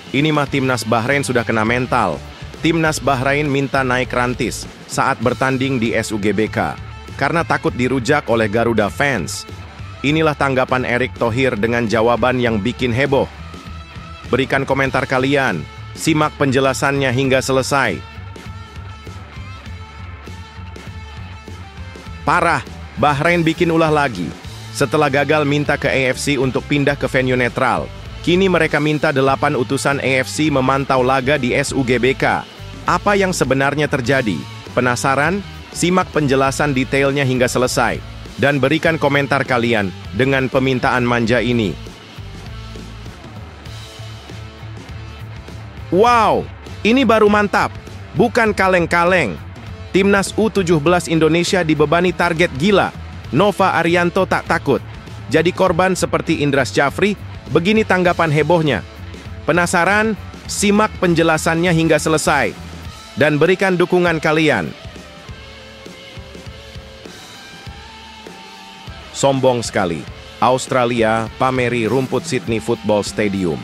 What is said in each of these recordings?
Ini mah timnas Bahrain sudah kena mental. Timnas Bahrain minta naik rantis saat bertanding di SUGBK karena takut dirujak oleh Garuda fans. Inilah tanggapan Erick Thohir dengan jawaban yang bikin heboh. Berikan komentar kalian, simak penjelasannya hingga selesai. Parah, Bahrain bikin ulah lagi. Setelah gagal minta ke AFC untuk pindah ke venue netral, kini mereka minta 8 utusan AFC memantau laga di SUGBK. Apa yang sebenarnya terjadi? Penasaran? Simak penjelasan detailnya hingga selesai. Dan berikan komentar kalian dengan permintaan manja ini. Wow, ini baru mantap. Bukan kaleng-kaleng. Timnas U17 Indonesia dibebani target gila. Nova Arianto tak takut. Jadi korban seperti Indra Syafri, begini tanggapan hebohnya. Penasaran? Simak penjelasannya hingga selesai. Dan berikan dukungan kalian. Sombong sekali. Australia pameri rumput Sydney Football Stadium.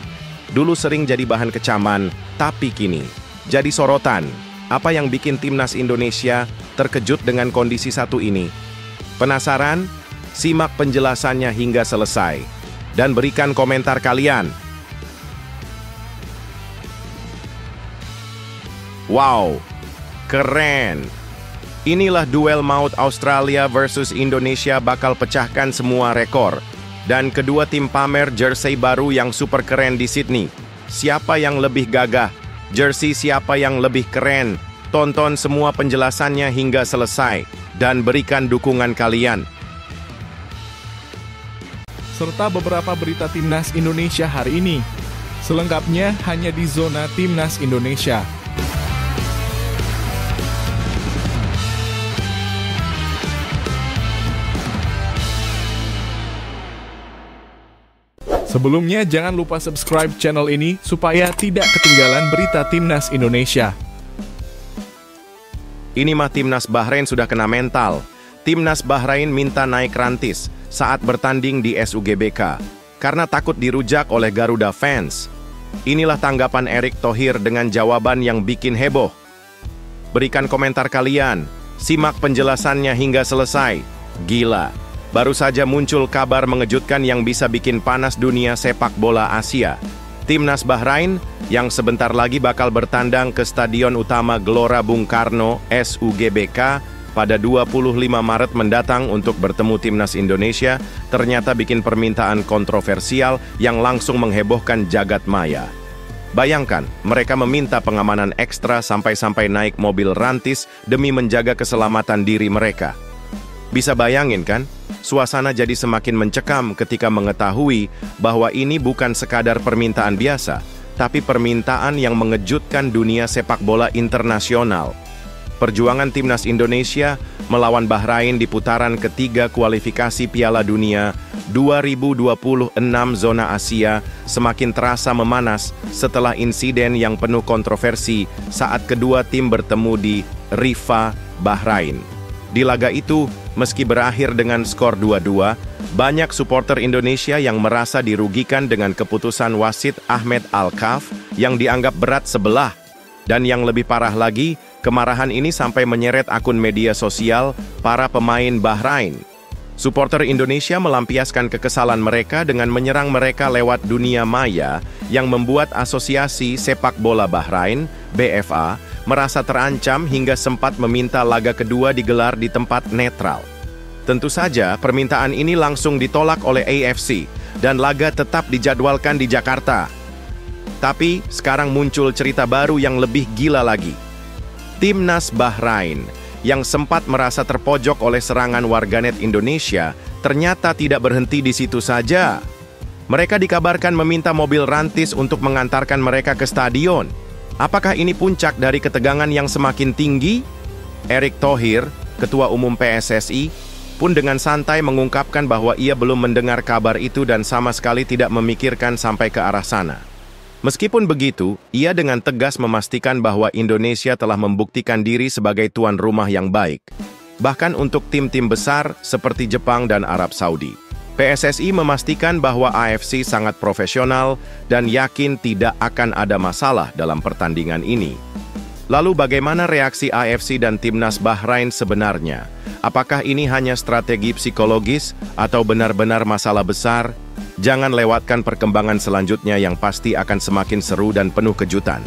Dulu sering jadi bahan kecaman, tapi kini jadi sorotan. Apa yang bikin timnas Indonesia terkejut dengan kondisi satu ini? Penasaran? Simak penjelasannya hingga selesai. Dan berikan komentar kalian. Wow, keren! Inilah duel maut Australia versus Indonesia bakal pecahkan semua rekor. Dan kedua tim pamer jersey baru yang super keren di Sydney. Siapa yang lebih gagah? Jersey siapa yang lebih keren? Tonton semua penjelasannya hingga selesai. Dan berikan dukungan kalian. Serta beberapa berita timnas Indonesia hari ini. Selengkapnya hanya di Zona Timnas Indonesia. Sebelumnya, jangan lupa subscribe channel ini supaya tidak ketinggalan berita timnas Indonesia. Ini mah timnas Bahrain sudah kena mental. Timnas Bahrain minta naik rantis saat bertanding di SUGBK karena takut dirujak oleh Garuda fans. Inilah tanggapan Erick Thohir dengan jawaban yang bikin heboh. Berikan komentar kalian, simak penjelasannya hingga selesai. Gila, baru saja muncul kabar mengejutkan yang bisa bikin panas dunia sepak bola Asia. Timnas Bahrain yang sebentar lagi bakal bertandang ke Stadion Utama Gelora Bung Karno SUGBK pada 25 Maret mendatang untuk bertemu timnas Indonesia, ternyata bikin permintaan kontroversial yang langsung menghebohkan jagat maya. Bayangkan, mereka meminta pengamanan ekstra sampai-sampai naik mobil rantis demi menjaga keselamatan diri mereka. Bisa bayangin kan? Suasana jadi semakin mencekam ketika mengetahui bahwa ini bukan sekadar permintaan biasa, tapi permintaan yang mengejutkan dunia sepak bola internasional. Perjuangan timnas Indonesia melawan Bahrain di putaran ketiga kualifikasi Piala Dunia 2026 zona Asia semakin terasa memanas setelah insiden yang penuh kontroversi saat kedua tim bertemu di Riffa, Bahrain. Di laga itu, meski berakhir dengan skor 2-2, banyak supporter Indonesia yang merasa dirugikan dengan keputusan wasit Ahmed Al-Kaf yang dianggap berat sebelah. Dan yang lebih parah lagi, kemarahan ini sampai menyeret akun media sosial para pemain Bahrain. Supporter Indonesia melampiaskan kekesalan mereka dengan menyerang mereka lewat dunia maya yang membuat Asosiasi Sepak Bola Bahrain, BFA, merasa terancam hingga sempat meminta laga kedua digelar di tempat netral. Tentu saja, permintaan ini langsung ditolak oleh AFC dan laga tetap dijadwalkan di Jakarta. Tapi, sekarang muncul cerita baru yang lebih gila lagi. Timnas Bahrain yang sempat merasa terpojok oleh serangan warganet Indonesia, ternyata tidak berhenti di situ saja. Mereka dikabarkan meminta mobil rantis untuk mengantarkan mereka ke stadion. Apakah ini puncak dari ketegangan yang semakin tinggi? Erick Thohir, Ketua Umum PSSI, pun dengan santai mengungkapkan bahwa ia belum mendengar kabar itu dan sama sekali tidak memikirkan sampai ke arah sana. Meskipun begitu, ia dengan tegas memastikan bahwa Indonesia telah membuktikan diri sebagai tuan rumah yang baik, bahkan untuk tim-tim besar seperti Jepang dan Arab Saudi. PSSI memastikan bahwa AFC sangat profesional dan yakin tidak akan ada masalah dalam pertandingan ini. Lalu bagaimana reaksi AFC dan Timnas Bahrain sebenarnya? Apakah ini hanya strategi psikologis atau benar-benar masalah besar? Jangan lewatkan perkembangan selanjutnya yang pasti akan semakin seru dan penuh kejutan.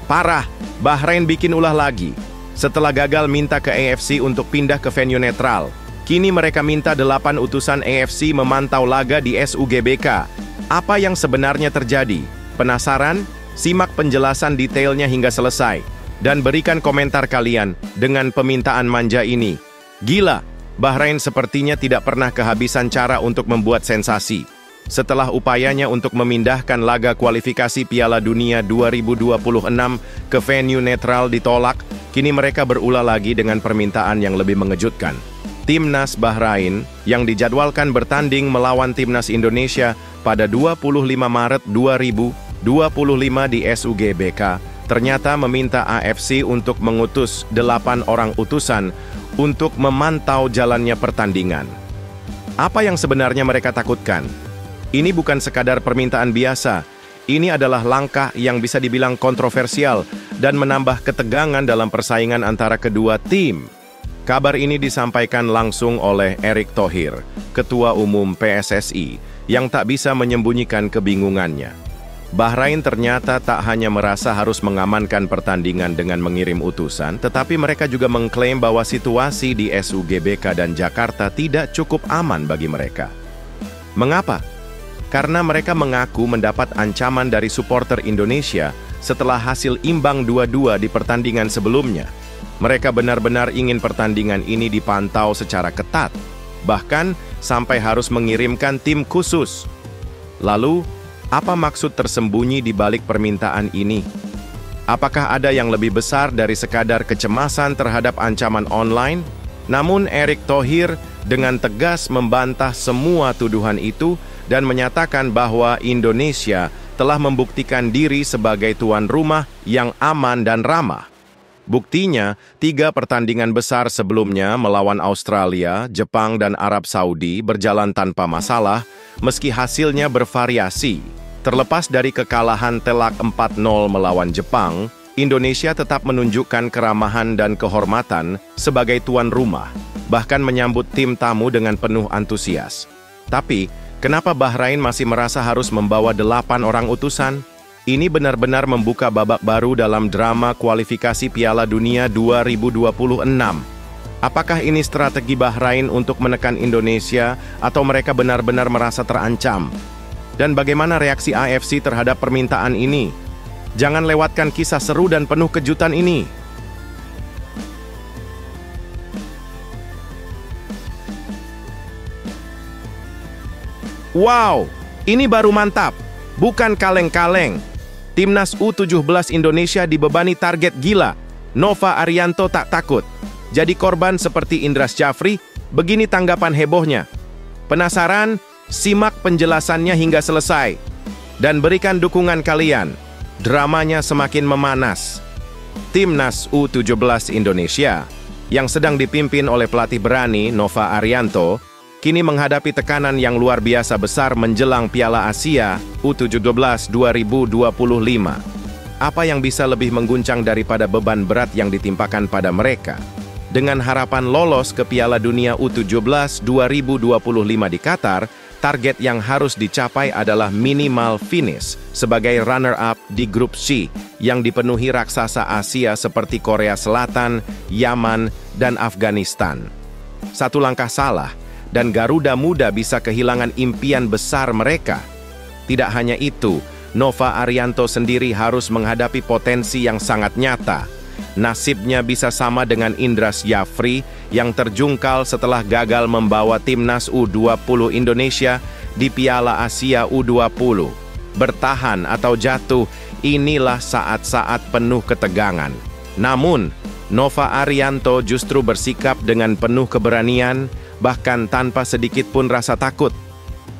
Parah, Bahrain bikin ulah lagi. Setelah gagal minta ke AFC untuk pindah ke venue netral, kini mereka minta 8 utusan AFC memantau laga di SUGBK. Apa yang sebenarnya terjadi? Penasaran? Simak penjelasan detailnya hingga selesai. Dan berikan komentar kalian dengan permintaan manja ini. Gila, Bahrain sepertinya tidak pernah kehabisan cara untuk membuat sensasi. Setelah upayanya untuk memindahkan laga kualifikasi Piala Dunia 2026 ke venue netral ditolak, kini mereka berulah lagi dengan permintaan yang lebih mengejutkan. Timnas Bahrain yang dijadwalkan bertanding melawan Timnas Indonesia pada 25 Maret 2025 di SUGBK ternyata meminta AFC untuk mengutus 8 orang utusan untuk memantau jalannya pertandingan. Apa yang sebenarnya mereka takutkan? Ini bukan sekadar permintaan biasa. Ini adalah langkah yang bisa dibilang kontroversial dan menambah ketegangan dalam persaingan antara kedua tim. Kabar ini disampaikan langsung oleh Erick Thohir, Ketua Umum PSSI, yang tak bisa menyembunyikan kebingungannya. Bahrain ternyata tak hanya merasa harus mengamankan pertandingan dengan mengirim utusan, tetapi mereka juga mengklaim bahwa situasi di SUGBK dan Jakarta tidak cukup aman bagi mereka. Mengapa? Karena mereka mengaku mendapat ancaman dari supporter Indonesia setelah hasil imbang 2-2 di pertandingan sebelumnya. Mereka benar-benar ingin pertandingan ini dipantau secara ketat, bahkan sampai harus mengirimkan tim khusus. Lalu, apa maksud tersembunyi di balik permintaan ini? Apakah ada yang lebih besar dari sekadar kecemasan terhadap ancaman online? Namun Erick Thohir dengan tegas membantah semua tuduhan itu dan menyatakan bahwa Indonesia telah membuktikan diri sebagai tuan rumah yang aman dan ramah. Buktinya, 3 pertandingan besar sebelumnya melawan Australia, Jepang, dan Arab Saudi berjalan tanpa masalah, meski hasilnya bervariasi. Terlepas dari kekalahan telak 4-0 melawan Jepang, Indonesia tetap menunjukkan keramahan dan kehormatan sebagai tuan rumah, bahkan menyambut tim tamu dengan penuh antusias. Tapi, kenapa Bahrain masih merasa harus membawa 8 orang utusan? Ini benar-benar membuka babak baru dalam drama kualifikasi Piala Dunia 2026. Apakah ini strategi Bahrain untuk menekan Indonesia atau mereka benar-benar merasa terancam? Dan bagaimana reaksi AFC terhadap permintaan ini? Jangan lewatkan kisah seru dan penuh kejutan ini. Wow, ini baru mantap, bukan kaleng-kaleng. Timnas U17 Indonesia dibebani target gila. Nova Arianto tak takut. Jadi korban seperti Indras Syafri, begini tanggapan hebohnya. Penasaran? Simak penjelasannya hingga selesai. Dan berikan dukungan kalian. Dramanya semakin memanas. Timnas U17 Indonesia, yang sedang dipimpin oleh pelatih berani Nova Arianto, kini menghadapi tekanan yang luar biasa besar menjelang Piala Asia U17 2025. Apa yang bisa lebih mengguncang daripada beban berat yang ditimpakan pada mereka? Dengan harapan lolos ke Piala Dunia U17 2025 di Qatar, target yang harus dicapai adalah minimal finish sebagai runner-up di grup C yang dipenuhi raksasa Asia seperti Korea Selatan, Yaman, dan Afghanistan. Satu langkah salah, dan Garuda Muda bisa kehilangan impian besar mereka. Tidak hanya itu, Nova Arianto sendiri harus menghadapi potensi yang sangat nyata. Nasibnya bisa sama dengan Indras Syafri yang terjungkal setelah gagal membawa timnas U20 Indonesia di Piala Asia U20. Bertahan atau jatuh, inilah saat-saat penuh ketegangan. Namun, Nova Arianto justru bersikap dengan penuh keberanian, bahkan tanpa sedikit pun rasa takut.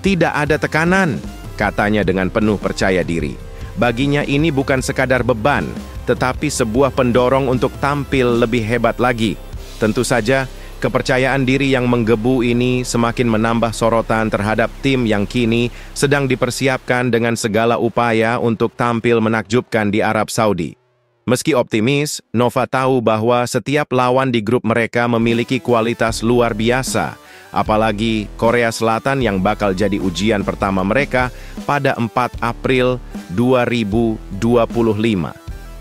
Tidak ada tekanan, katanya dengan penuh percaya diri. Baginya ini bukan sekadar beban, tetapi sebuah pendorong untuk tampil lebih hebat lagi. Tentu saja, kepercayaan diri yang menggebu ini semakin menambah sorotan terhadap tim yang kini sedang dipersiapkan dengan segala upaya untuk tampil menakjubkan di Arab Saudi. Meski optimis, Nova tahu bahwa setiap lawan di grup mereka memiliki kualitas luar biasa, apalagi Korea Selatan yang bakal jadi ujian pertama mereka pada 4 April 2025.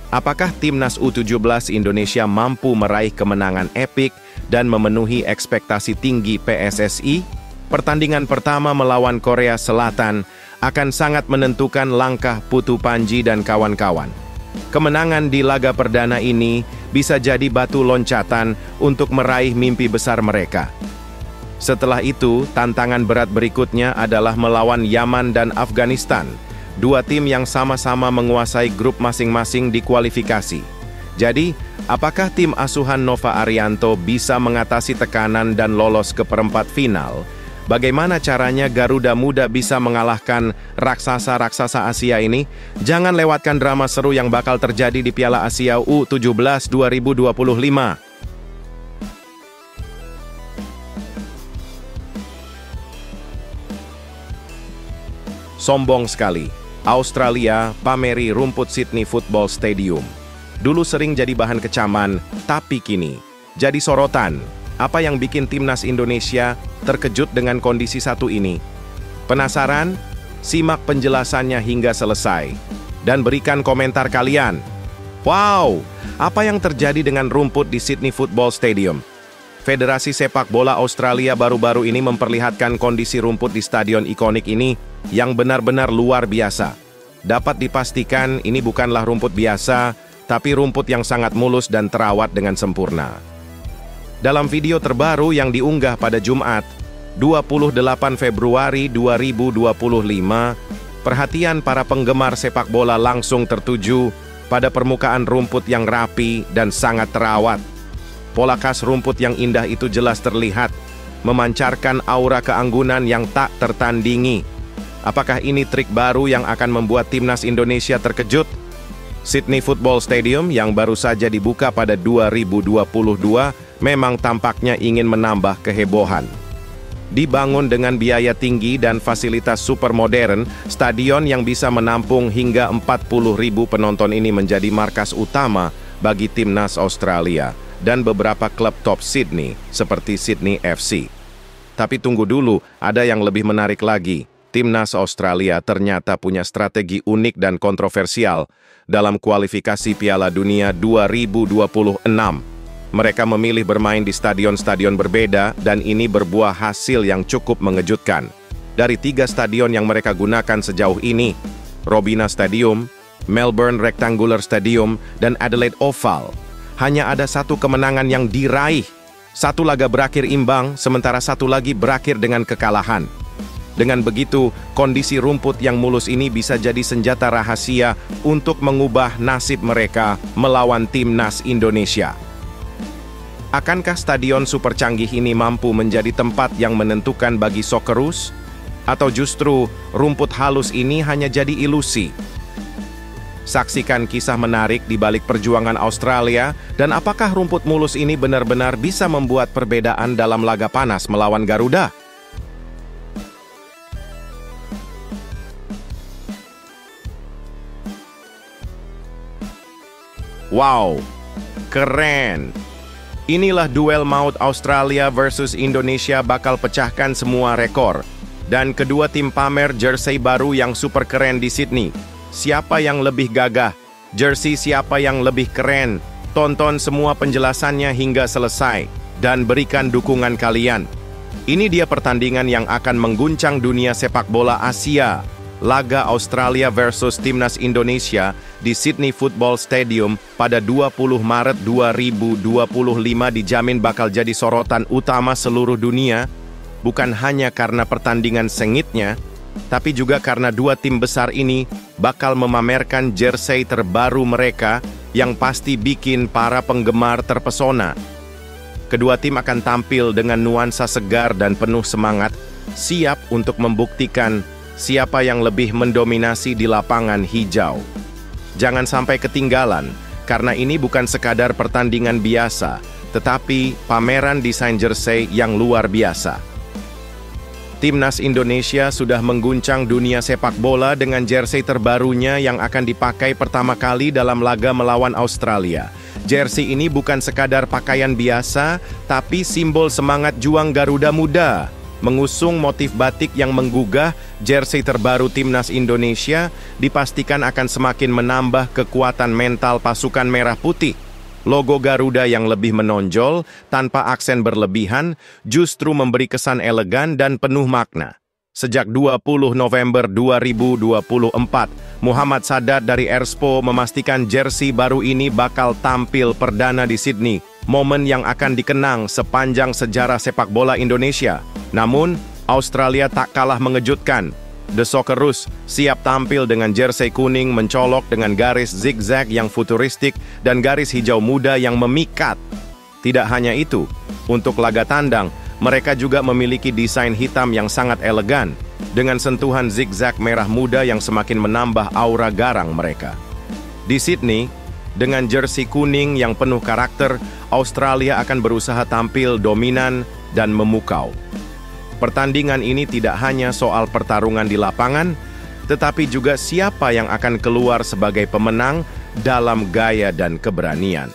Apakah timnas U17 Indonesia mampu meraih kemenangan epik dan memenuhi ekspektasi tinggi PSSI? Pertandingan pertama melawan Korea Selatan akan sangat menentukan langkah Putu Panji dan kawan-kawan. Kemenangan di laga perdana ini bisa jadi batu loncatan untuk meraih mimpi besar mereka. Setelah itu, tantangan berat berikutnya adalah melawan Yaman dan Afghanistan, dua tim yang sama-sama menguasai grup masing-masing di kualifikasi. Jadi, apakah tim asuhan Nova Arianto bisa mengatasi tekanan dan lolos ke perempat final? Bagaimana caranya Garuda Muda bisa mengalahkan raksasa-raksasa Asia ini? Jangan lewatkan drama seru yang bakal terjadi di Piala Asia U17 2025. Sombong sekali, Australia pameri rumput Sydney Football Stadium. Dulu sering jadi bahan kecaman, tapi kini jadi sorotan. Apa yang bikin timnas Indonesia terkejut dengan kondisi satu ini? Penasaran? Simak penjelasannya hingga selesai. Dan berikan komentar kalian. Wow! Apa yang terjadi dengan rumput di Sydney Football Stadium? Federasi Sepak Bola Australia baru-baru ini memperlihatkan kondisi rumput di stadion ikonik ini yang benar-benar luar biasa. Dapat dipastikan ini bukanlah rumput biasa, tapi rumput yang sangat mulus dan terawat dengan sempurna. Dalam video terbaru yang diunggah pada Jumat, 28 Februari 2025, perhatian para penggemar sepak bola langsung tertuju pada permukaan rumput yang rapi dan sangat terawat. Pola khas rumput yang indah itu jelas terlihat, memancarkan aura keanggunan yang tak tertandingi. Apakah ini trik baru yang akan membuat timnas Indonesia terkejut? Sydney Football Stadium yang baru saja dibuka pada 2022 memang tampaknya ingin menambah kehebohan. Dibangun dengan biaya tinggi dan fasilitas super modern, stadion yang bisa menampung hingga 40.000 penonton ini menjadi markas utama bagi timnas Australia dan beberapa klub top Sydney seperti Sydney FC. Tapi tunggu dulu, ada yang lebih menarik lagi. Timnas Australia ternyata punya strategi unik dan kontroversial dalam kualifikasi Piala Dunia 2026. Mereka memilih bermain di stadion-stadion berbeda dan ini berbuah hasil yang cukup mengejutkan. Dari 3 stadion yang mereka gunakan sejauh ini, Robina Stadium, Melbourne Rectangular Stadium, dan Adelaide Oval, hanya ada satu kemenangan yang diraih. Satu laga berakhir imbang, sementara satu lagi berakhir dengan kekalahan. Dengan begitu, kondisi rumput yang mulus ini bisa jadi senjata rahasia untuk mengubah nasib mereka melawan timnas Indonesia. Akankah stadion super canggih ini mampu menjadi tempat yang menentukan bagi Socceroos? Atau justru rumput halus ini hanya jadi ilusi? Saksikan kisah menarik di balik perjuangan Australia dan apakah rumput mulus ini benar-benar bisa membuat perbedaan dalam laga panas melawan Garuda? Wow, keren! Inilah duel maut Australia versus Indonesia bakal pecahkan semua rekor. Dan kedua tim pamer jersey baru yang super keren di Sydney. Siapa yang lebih gagah? Jersey siapa yang lebih keren? Tonton semua penjelasannya hingga selesai. Dan berikan dukungan kalian. Ini dia pertandingan yang akan mengguncang dunia sepak bola Asia. Laga Australia versus Timnas Indonesia di Sydney Football Stadium pada 20 Maret 2025 dijamin bakal jadi sorotan utama seluruh dunia, bukan hanya karena pertandingan sengitnya, tapi juga karena dua tim besar ini bakal memamerkan jersey terbaru mereka yang pasti bikin para penggemar terpesona. Kedua tim akan tampil dengan nuansa segar dan penuh semangat, siap untuk membuktikan siapa yang lebih mendominasi di lapangan hijau. Jangan sampai ketinggalan, karena ini bukan sekadar pertandingan biasa, tetapi pameran desain jersey yang luar biasa. Timnas Indonesia sudah mengguncang dunia sepak bola dengan jersey terbarunya yang akan dipakai pertama kali dalam laga melawan Australia. Jersey ini bukan sekadar pakaian biasa, tapi simbol semangat juang Garuda Muda. Mengusung motif batik yang menggugah, jersey terbaru Timnas Indonesia dipastikan akan semakin menambah kekuatan mental pasukan merah putih. Logo Garuda yang lebih menonjol, tanpa aksen berlebihan, justru memberi kesan elegan dan penuh makna. Sejak 20 November 2024, Muhammad Sadat dari Erspo memastikan jersey baru ini bakal tampil perdana di Sydney, momen yang akan dikenang sepanjang sejarah sepak bola Indonesia. Namun, Australia tak kalah mengejutkan. The Socceroos siap tampil dengan jersey kuning mencolok dengan garis zigzag yang futuristik dan garis hijau muda yang memikat. Tidak hanya itu, untuk laga tandang, mereka juga memiliki desain hitam yang sangat elegan, dengan sentuhan zigzag merah muda yang semakin menambah aura garang mereka. Di Sydney, dengan jersey kuning yang penuh karakter, Australia akan berusaha tampil dominan dan memukau. Pertandingan ini tidak hanya soal pertarungan di lapangan, tetapi juga siapa yang akan keluar sebagai pemenang dalam gaya dan keberanian.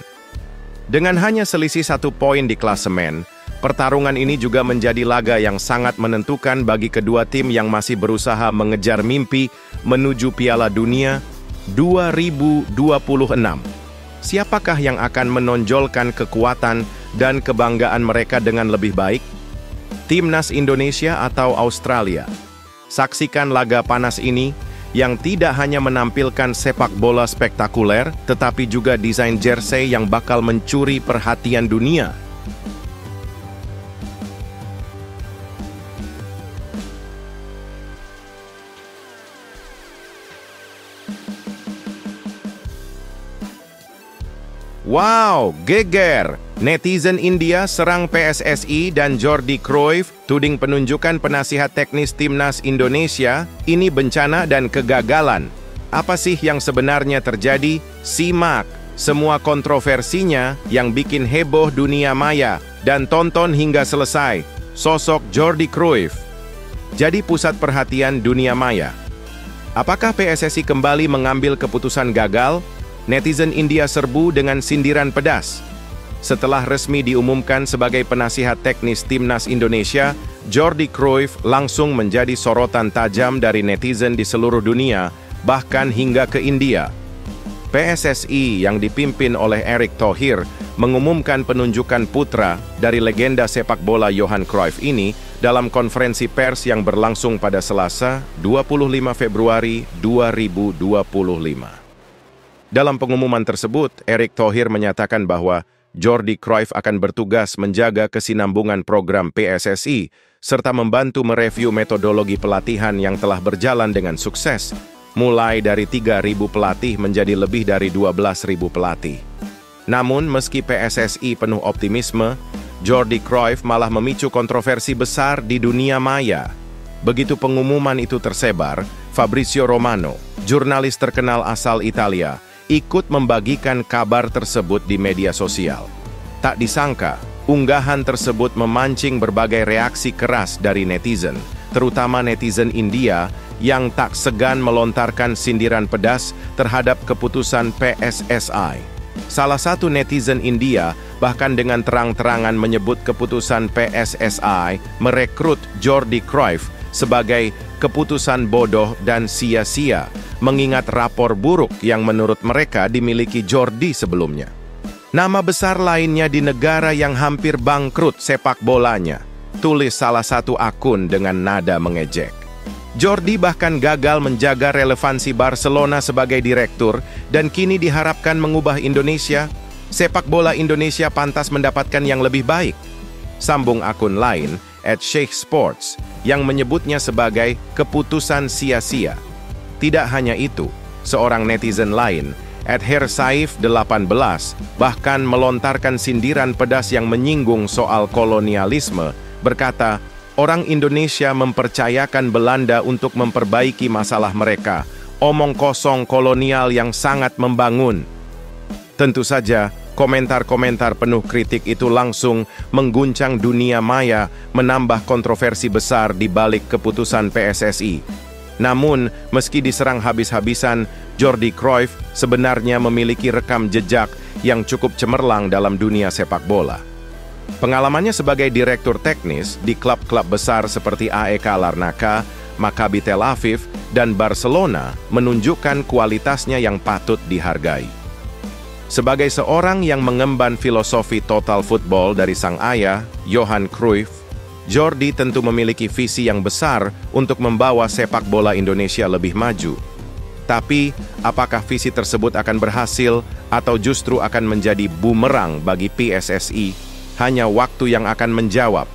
Dengan hanya selisih 1 poin di klasemen, pertarungan ini juga menjadi laga yang sangat menentukan bagi kedua tim yang masih berusaha mengejar mimpi menuju Piala Dunia 2026. Siapakah yang akan menonjolkan kekuatan dan kebanggaan mereka dengan lebih baik? Timnas Indonesia atau Australia? Saksikan laga panas ini yang tidak hanya menampilkan sepak bola spektakuler, tetapi juga desain jersey yang bakal mencuri perhatian dunia. Wow, geger! Netizen India serang PSSI dan Jordi Cruyff, tuding penunjukan penasihat teknis Timnas Indonesia, ini bencana dan kegagalan. Apa sih yang sebenarnya terjadi? Simak semua kontroversinya yang bikin heboh dunia maya dan tonton hingga selesai. Sosok Jordi Cruyff jadi pusat perhatian dunia maya. Apakah PSSI kembali mengambil keputusan gagal? Netizen India serbu dengan sindiran pedas. Setelah resmi diumumkan sebagai penasihat teknis Timnas Indonesia, Jordi Cruyff langsung menjadi sorotan tajam dari netizen di seluruh dunia, bahkan hingga ke India. PSSI yang dipimpin oleh Erick Thohir mengumumkan penunjukan putra dari legenda sepak bola Johan Cruyff ini dalam konferensi pers yang berlangsung pada Selasa, 25 Februari 2025. Dalam pengumuman tersebut, Erick Thohir menyatakan bahwa Jordi Cruyff akan bertugas menjaga kesinambungan program PSSI serta membantu mereview metodologi pelatihan yang telah berjalan dengan sukses, mulai dari 3.000 pelatih menjadi lebih dari 12.000 pelatih. Namun, meski PSSI penuh optimisme, Jordi Cruyff malah memicu kontroversi besar di dunia maya. Begitu pengumuman itu tersebar, Fabrizio Romano, jurnalis terkenal asal Italia, ikut membagikan kabar tersebut di media sosial. Tak disangka, unggahan tersebut memancing berbagai reaksi keras dari netizen, terutama netizen India yang tak segan melontarkan sindiran pedas terhadap keputusan PSSI. Salah satu netizen India bahkan dengan terang-terangan menyebut keputusan PSSI merekrut Jordi Cruyff sebagai keputusan bodoh dan sia-sia, mengingat rapor buruk yang menurut mereka dimiliki Jordi sebelumnya. Nama besar lainnya di negara yang hampir bangkrut sepak bolanya, tulis salah satu akun dengan nada mengejek. Jordi bahkan gagal menjaga relevansi Barcelona sebagai direktur dan kini diharapkan mengubah Indonesia. Sepak bola Indonesia pantas mendapatkan yang lebih baik. Sambung akun lain, @SheikhSports, yang menyebutnya sebagai keputusan sia-sia. Tidak hanya itu, seorang netizen lain, @Hersaif18, bahkan melontarkan sindiran pedas yang menyinggung soal kolonialisme, berkata, orang Indonesia mempercayakan Belanda untuk memperbaiki masalah mereka, omong kosong kolonial yang sangat membangun. Tentu saja, komentar-komentar penuh kritik itu langsung mengguncang dunia maya, menambah kontroversi besar di balik keputusan PSSI. Namun, meski diserang habis-habisan, Jordi Cruyff sebenarnya memiliki rekam jejak yang cukup cemerlang dalam dunia sepak bola. Pengalamannya sebagai direktur teknis di klub-klub besar seperti AEK Larnaca, Maccabi Tel Aviv, dan Barcelona menunjukkan kualitasnya yang patut dihargai. Sebagai seorang yang mengemban filosofi total football dari sang ayah, Johan Cruyff, Jordi tentu memiliki visi yang besar untuk membawa sepak bola Indonesia lebih maju. Tapi, apakah visi tersebut akan berhasil atau justru akan menjadi bumerang bagi PSSI? Hanya waktu yang akan menjawab.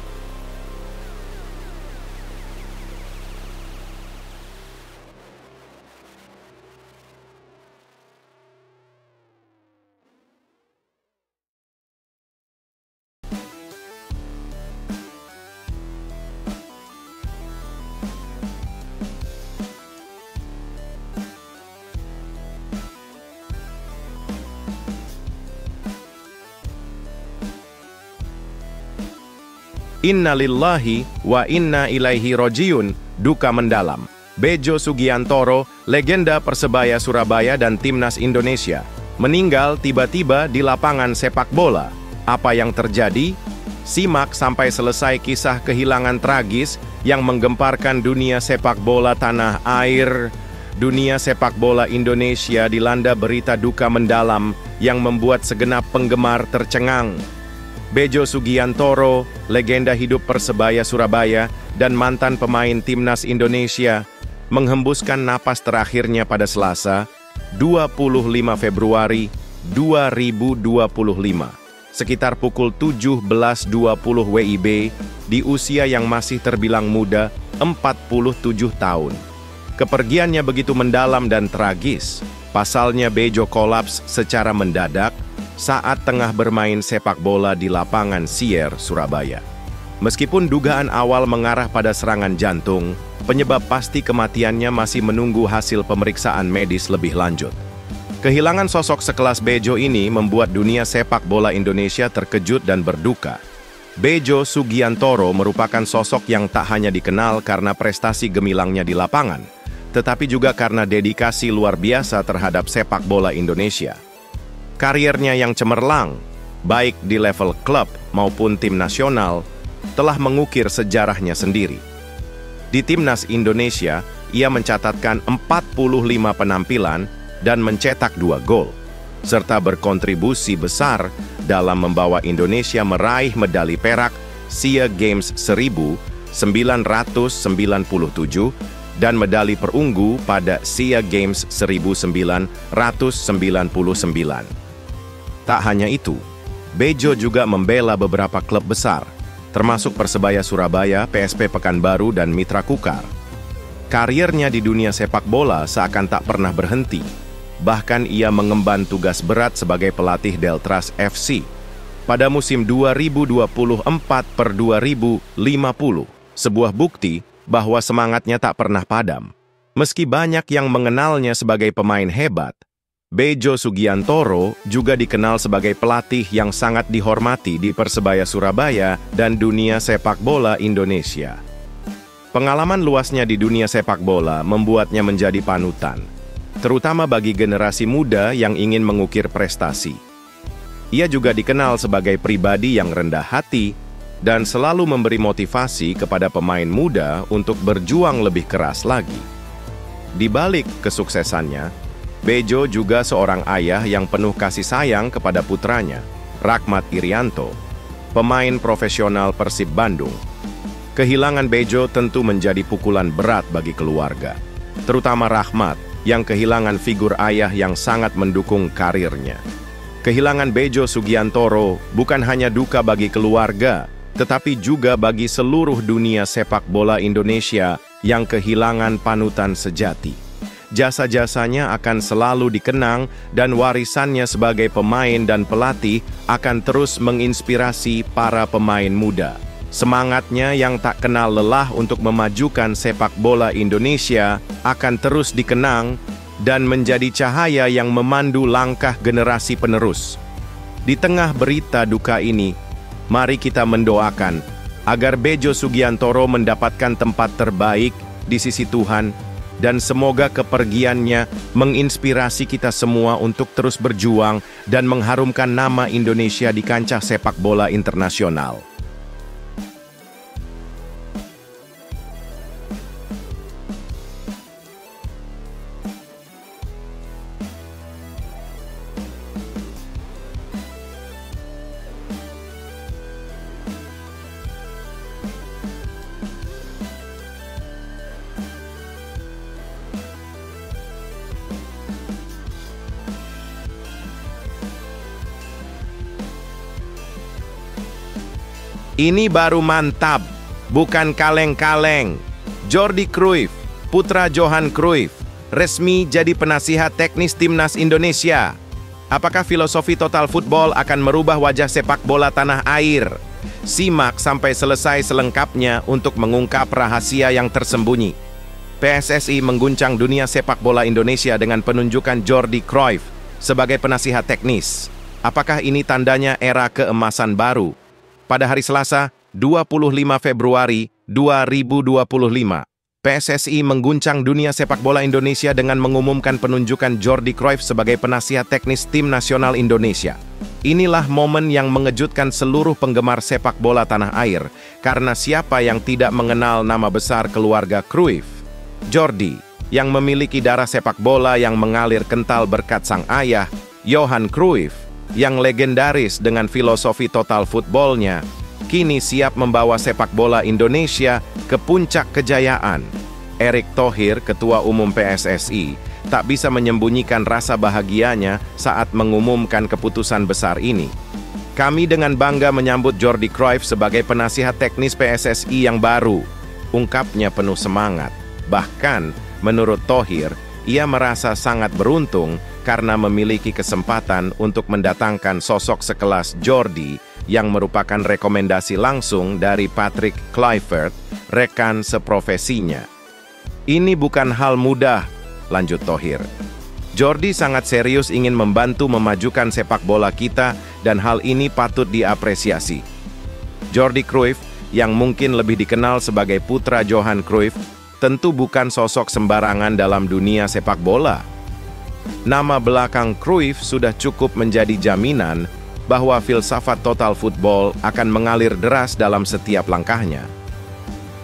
Inna lillahi wa inna ilaihi rojiun, duka mendalam. Bejo Sugiantoro, legenda Persebaya Surabaya dan Timnas Indonesia, meninggal tiba-tiba di lapangan sepak bola. Apa yang terjadi? Simak sampai selesai kisah kehilangan tragis yang menggemparkan dunia sepak bola tanah air. Dunia sepak bola Indonesia dilanda berita duka mendalam yang membuat segenap penggemar tercengang. Bejo Sugiantoro, legenda hidup Persebaya Surabaya dan mantan pemain Timnas Indonesia, menghembuskan napas terakhirnya pada Selasa, 25 Februari 2025, sekitar pukul 17.20 WIB, di usia yang masih terbilang muda, 47 tahun. Kepergiannya begitu mendalam dan tragis. Pasalnya Bejo kolaps secara mendadak saat tengah bermain sepak bola di lapangan Sier, Surabaya. Meskipun dugaan awal mengarah pada serangan jantung, penyebab pasti kematiannya masih menunggu hasil pemeriksaan medis lebih lanjut. Kehilangan sosok sekelas Bejo ini membuat dunia sepak bola Indonesia terkejut dan berduka. Bejo Sugiantoro merupakan sosok yang tak hanya dikenal karena prestasi gemilangnya di lapangan, tetapi juga karena dedikasi luar biasa terhadap sepak bola Indonesia. Kariernya yang cemerlang, baik di level klub maupun tim nasional, telah mengukir sejarahnya sendiri. Di Timnas Indonesia, ia mencatatkan 45 penampilan dan mencetak 2 gol, serta berkontribusi besar dalam membawa Indonesia meraih medali perak SEA Games 1997 dan medali perunggu pada SEA Games 1999. Tak hanya itu, Bejo juga membela beberapa klub besar, termasuk Persebaya Surabaya, PSP Pekanbaru, dan Mitra Kukar. Kariernya di dunia sepak bola seakan tak pernah berhenti. Bahkan ia mengemban tugas berat sebagai pelatih Deltras FC. Pada musim 2024/2050, sebuah bukti bahwa semangatnya tak pernah padam. Meski banyak yang mengenalnya sebagai pemain hebat, Bejo Sugiantoro juga dikenal sebagai pelatih yang sangat dihormati di Persebaya Surabaya dan dunia sepak bola Indonesia. Pengalaman luasnya di dunia sepak bola membuatnya menjadi panutan, terutama bagi generasi muda yang ingin mengukir prestasi. Ia juga dikenal sebagai pribadi yang rendah hati dan selalu memberi motivasi kepada pemain muda untuk berjuang lebih keras lagi. Di balik kesuksesannya, Bejo juga seorang ayah yang penuh kasih sayang kepada putranya, Rahmat Irianto, pemain profesional Persib Bandung. Kehilangan Bejo tentu menjadi pukulan berat bagi keluarga, terutama Rahmat yang kehilangan figur ayah yang sangat mendukung karirnya. Kehilangan Bejo Sugiantoro bukan hanya duka bagi keluarga, tetapi juga bagi seluruh dunia sepak bola Indonesia yang kehilangan panutan sejati. Jasa-jasanya akan selalu dikenang dan warisannya sebagai pemain dan pelatih akan terus menginspirasi para pemain muda. Semangatnya yang tak kenal lelah untuk memajukan sepak bola Indonesia akan terus dikenang dan menjadi cahaya yang memandu langkah generasi penerus. Di tengah berita duka ini, mari kita mendoakan agar Bejo Sugiantoro mendapatkan tempat terbaik di sisi Tuhan, dan semoga kepergiannya menginspirasi kita semua untuk terus berjuang dan mengharumkan nama Indonesia di kancah sepak bola internasional. Ini baru mantap, bukan kaleng-kaleng. Jordi Cruyff, putra Johan Cruyff, resmi jadi penasihat teknis Timnas Indonesia. Apakah filosofi total football akan merubah wajah sepak bola tanah air? Simak sampai selesai selengkapnya untuk mengungkap rahasia yang tersembunyi. PSSI mengguncang dunia sepak bola Indonesia dengan penunjukan Jordi Cruyff sebagai penasihat teknis. Apakah ini tandanya era keemasan baru? Pada hari Selasa, 25 Februari 2025, PSSI mengguncang dunia sepak bola Indonesia dengan mengumumkan penunjukan Jordi Cruyff sebagai penasihat teknis Tim Nasional Indonesia. Inilah momen yang mengejutkan seluruh penggemar sepak bola tanah air, karena siapa yang tidak mengenal nama besar keluarga Cruyff? Jordi, yang memiliki darah sepak bola yang mengalir kental berkat sang ayah, Johan Cruyff, yang legendaris dengan filosofi total footballnya, kini siap membawa sepak bola Indonesia ke puncak kejayaan. Erick Thohir, Ketua Umum PSSI, tak bisa menyembunyikan rasa bahagianya saat mengumumkan keputusan besar ini. Kami dengan bangga menyambut Jordi Cruyff sebagai penasihat teknis PSSI yang baru, ungkapnya penuh semangat. Bahkan, menurut Thohir, ia merasa sangat beruntung karena memiliki kesempatan untuk mendatangkan sosok sekelas Jordi yang merupakan rekomendasi langsung dari Patrick Kluivert, rekan seprofesinya. Ini bukan hal mudah, lanjut Thohir. Jordi sangat serius ingin membantu memajukan sepak bola kita dan hal ini patut diapresiasi. Jordi Cruyff, yang mungkin lebih dikenal sebagai putra Johan Cruyff, tentu bukan sosok sembarangan dalam dunia sepak bola. Nama belakang Cruyff sudah cukup menjadi jaminan bahwa filsafat total football akan mengalir deras dalam setiap langkahnya.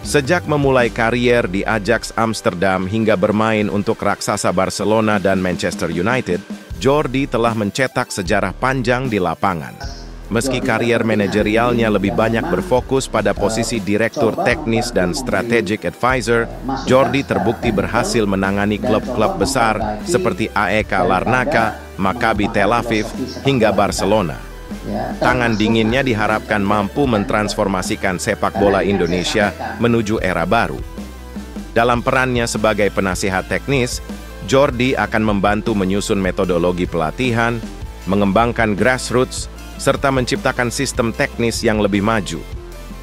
Sejak memulai karier di Ajax Amsterdam hingga bermain untuk raksasa Barcelona dan Manchester United, Jordi telah mencetak sejarah panjang di lapangan. Meski karier manajerialnya lebih banyak berfokus pada posisi direktur teknis dan strategic advisor, Jordi terbukti berhasil menangani klub-klub besar seperti AEK Larnaca, Maccabi Tel Aviv, hingga Barcelona. Tangan dinginnya diharapkan mampu mentransformasikan sepak bola Indonesia menuju era baru. Dalam perannya sebagai penasihat teknis, Jordi akan membantu menyusun metodologi pelatihan, mengembangkan grassroots, serta menciptakan sistem teknis yang lebih maju.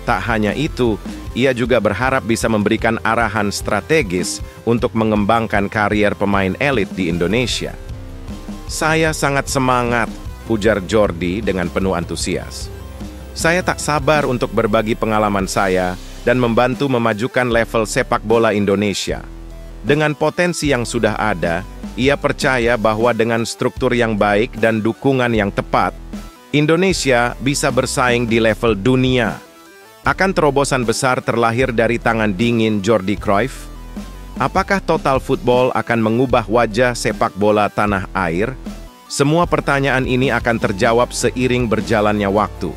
Tak hanya itu, ia juga berharap bisa memberikan arahan strategis untuk mengembangkan karier pemain elit di Indonesia. Saya sangat semangat, ujar Jordi dengan penuh antusias. Saya tak sabar untuk berbagi pengalaman saya dan membantu memajukan level sepak bola Indonesia. Dengan potensi yang sudah ada, ia percaya bahwa dengan struktur yang baik dan dukungan yang tepat, Indonesia bisa bersaing di level dunia. Akan terobosan besar terlahir dari tangan dingin Jordi Cruyff? Apakah total football akan mengubah wajah sepak bola tanah air? Semua pertanyaan ini akan terjawab seiring berjalannya waktu.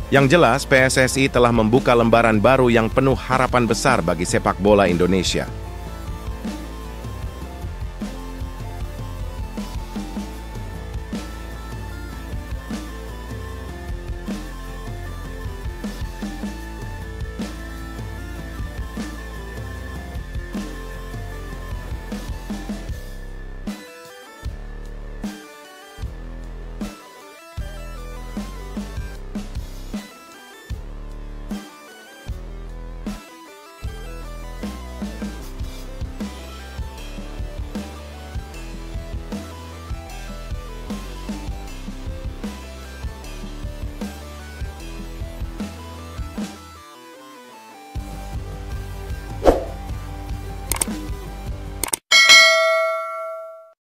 Yang jelas, PSSI telah membuka lembaran baru yang penuh harapan besar bagi sepak bola Indonesia.